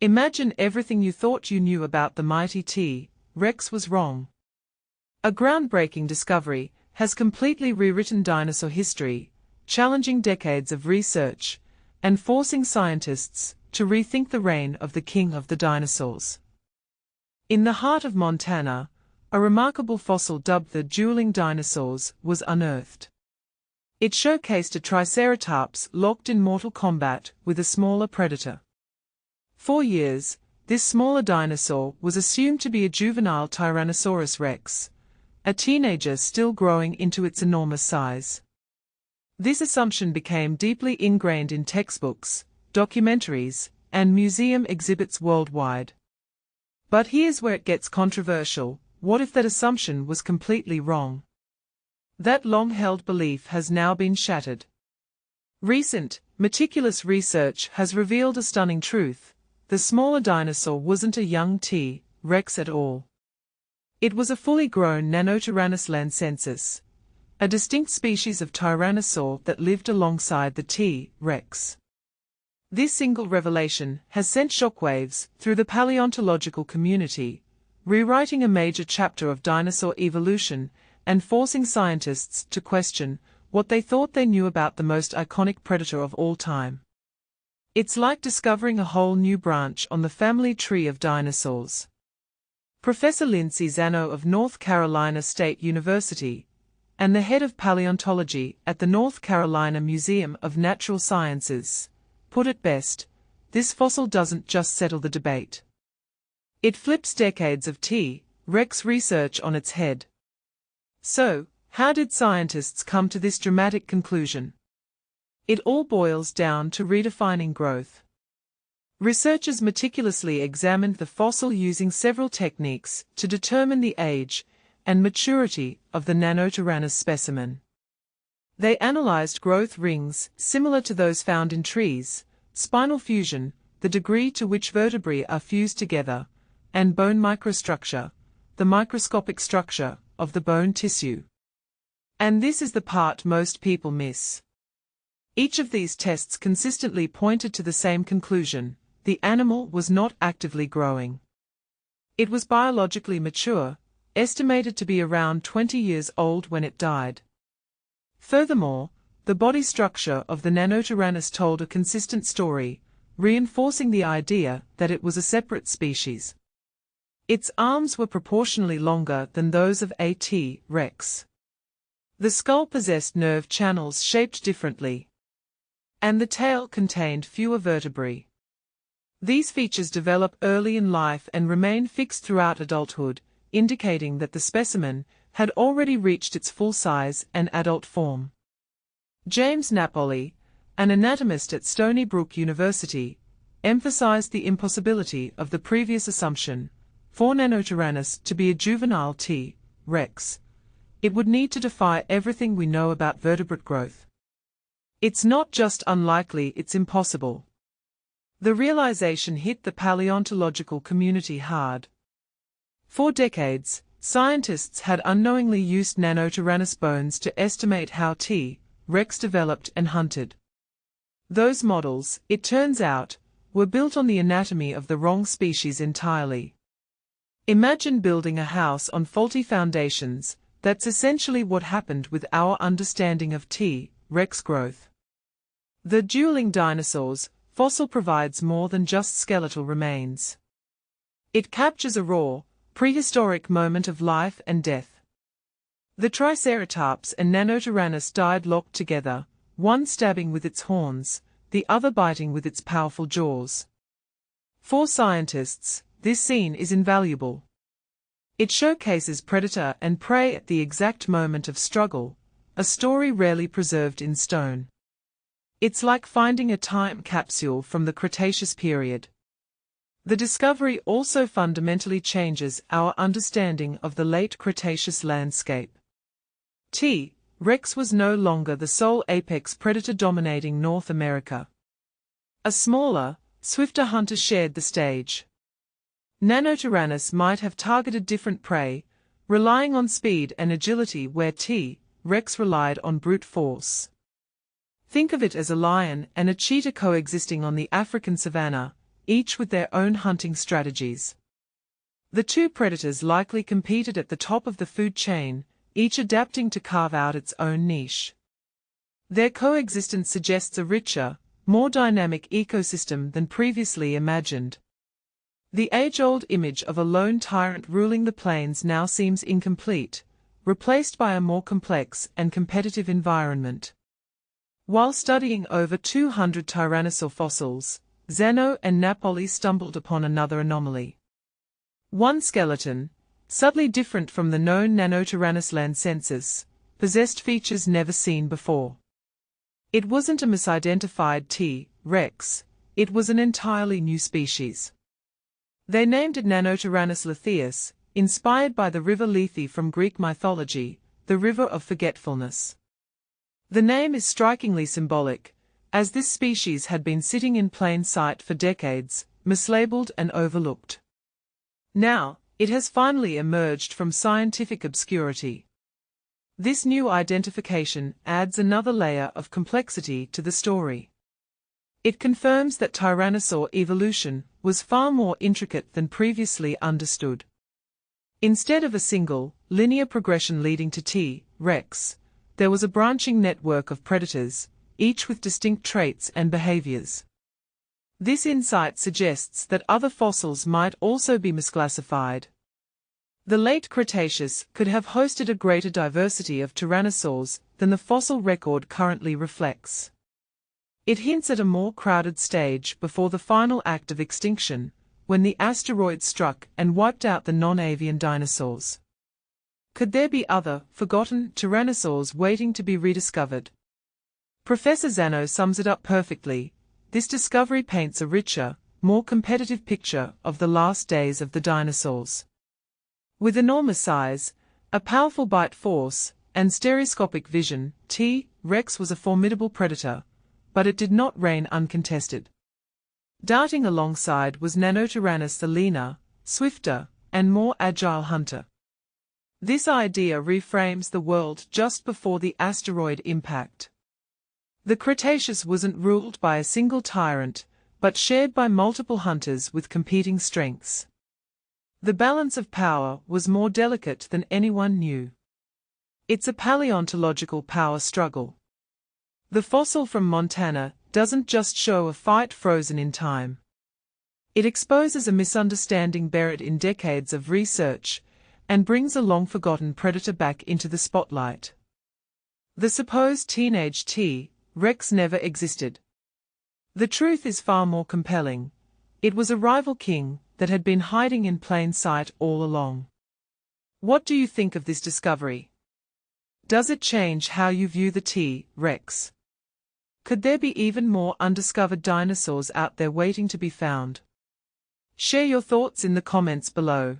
Imagine everything you thought you knew about the mighty T-Rex was wrong. A groundbreaking discovery has completely rewritten dinosaur history, challenging decades of research and forcing scientists to rethink the reign of the king of the dinosaurs. In the heart of Montana, a remarkable fossil dubbed the Dueling Dinosaurs was unearthed. It showcased a Triceratops locked in mortal combat with a smaller predator. For years, this smaller dinosaur was assumed to be a juvenile Tyrannosaurus rex, a teenager still growing into its enormous size. This assumption became deeply ingrained in textbooks, documentaries, and museum exhibits worldwide. But here's where it gets controversial: what if that assumption was completely wrong? That long-held belief has now been shattered. Recent, meticulous research has revealed a stunning truth: the smaller dinosaur wasn't a young T-Rex at all. It was a fully grown Nanotyrannus lancensis, a distinct species of tyrannosaur that lived alongside the T-Rex. This single revelation has sent shockwaves through the paleontological community, rewriting a major chapter of dinosaur evolution and forcing scientists to question what they thought they knew about the most iconic predator of all time. It's like discovering a whole new branch on the family tree of dinosaurs. Professor Lindsay Zano of North Carolina State University, and the head of paleontology at the North Carolina Museum of Natural Sciences, put it best: this fossil doesn't just settle the debate. It flips decades of T-Rex research on its head. So, how did scientists come to this dramatic conclusion? It all boils down to redefining growth. Researchers meticulously examined the fossil using several techniques to determine the age and maturity of the Nanotyrannus specimen. They analyzed growth rings similar to those found in trees, spinal fusion, the degree to which vertebrae are fused together, and bone microstructure, the microscopic structure of the bone tissue. And this is the part most people miss. Each of these tests consistently pointed to the same conclusion: the animal was not actively growing. It was biologically mature, estimated to be around 20 years old when it died. Furthermore, the body structure of the Nanotyrannus told a consistent story, reinforcing the idea that it was a separate species. Its arms were proportionally longer than those of a T-Rex. The skull possessed nerve channels shaped differently, and the tail contained fewer vertebrae. These features develop early in life and remain fixed throughout adulthood, indicating that the specimen had already reached its full size and adult form. James Napoli, an anatomist at Stony Brook University, emphasized the impossibility of the previous assumption: for Nanotyrannus to be a juvenile T-Rex, it would need to defy everything we know about vertebrate growth. It's not just unlikely, it's impossible. The realization hit the paleontological community hard. For decades, scientists had unknowingly used Nanotyrannus bones to estimate how T-Rex developed and hunted. Those models, it turns out, were built on the anatomy of the wrong species entirely. Imagine building a house on faulty foundations. That's essentially what happened with our understanding of T-Rex growth. The Dueling Dinosaurs fossil provides more than just skeletal remains. It captures a raw, prehistoric moment of life and death. The Triceratops and Nanotyrannus died locked together, one stabbing with its horns, the other biting with its powerful jaws. For scientists, this scene is invaluable. It showcases predator and prey at the exact moment of struggle, a story rarely preserved in stone. It's like finding a time capsule from the Cretaceous period. The discovery also fundamentally changes our understanding of the Late Cretaceous landscape. T-Rex was no longer the sole apex predator dominating North America. A smaller, swifter hunter shared the stage. Nanotyrannus might have targeted different prey, relying on speed and agility where T-Rex relied on brute force. Think of it as a lion and a cheetah coexisting on the African savanna, each with their own hunting strategies. The two predators likely competed at the top of the food chain, each adapting to carve out its own niche. Their coexistence suggests a richer, more dynamic ecosystem than previously imagined. The age-old image of a lone tyrant ruling the plains now seems incomplete, replaced by a more complex and competitive environment. While studying over 200 tyrannosaur fossils, Zeno and Napoli stumbled upon another anomaly. One skeleton, subtly different from the known Nanotyrannus lancensis, possessed features never seen before. It wasn't a misidentified T-Rex, it was an entirely new species. They named it Nanotyrannus lethaeus, inspired by the river Lethe from Greek mythology, the river of forgetfulness. The name is strikingly symbolic, as this species had been sitting in plain sight for decades, mislabeled and overlooked. Now, it has finally emerged from scientific obscurity. This new identification adds another layer of complexity to the story. It confirms that tyrannosaur evolution was far more intricate than previously understood. Instead of a single, linear progression leading to T-Rex, there was a branching network of predators, each with distinct traits and behaviors. This insight suggests that other fossils might also be misclassified. The Late Cretaceous could have hosted a greater diversity of tyrannosaurs than the fossil record currently reflects. It hints at a more crowded stage before the final act of extinction, when the asteroid struck and wiped out the non-avian dinosaurs. Could there be other, forgotten tyrannosaurs waiting to be rediscovered? Professor Zano sums it up perfectly. This discovery paints a richer, more competitive picture of the last days of the dinosaurs. With enormous size, a powerful bite force, and stereoscopic vision, T-Rex was a formidable predator, but it did not reign uncontested. Darting alongside was Nanotyrannus, the leaner, swifter, and more agile hunter. This idea reframes the world just before the asteroid impact. The Cretaceous wasn't ruled by a single tyrant, but shared by multiple hunters with competing strengths. The balance of power was more delicate than anyone knew. It's a paleontological power struggle. The fossil from Montana doesn't just show a fight frozen in time. It exposes a misunderstanding buried in decades of research, and brings a long-forgotten predator back into the spotlight. The supposed teenage T-Rex never existed. The truth is far more compelling. It was a rival king that had been hiding in plain sight all along. What do you think of this discovery? Does it change how you view the T-Rex? Could there be even more undiscovered dinosaurs out there waiting to be found? Share your thoughts in the comments below.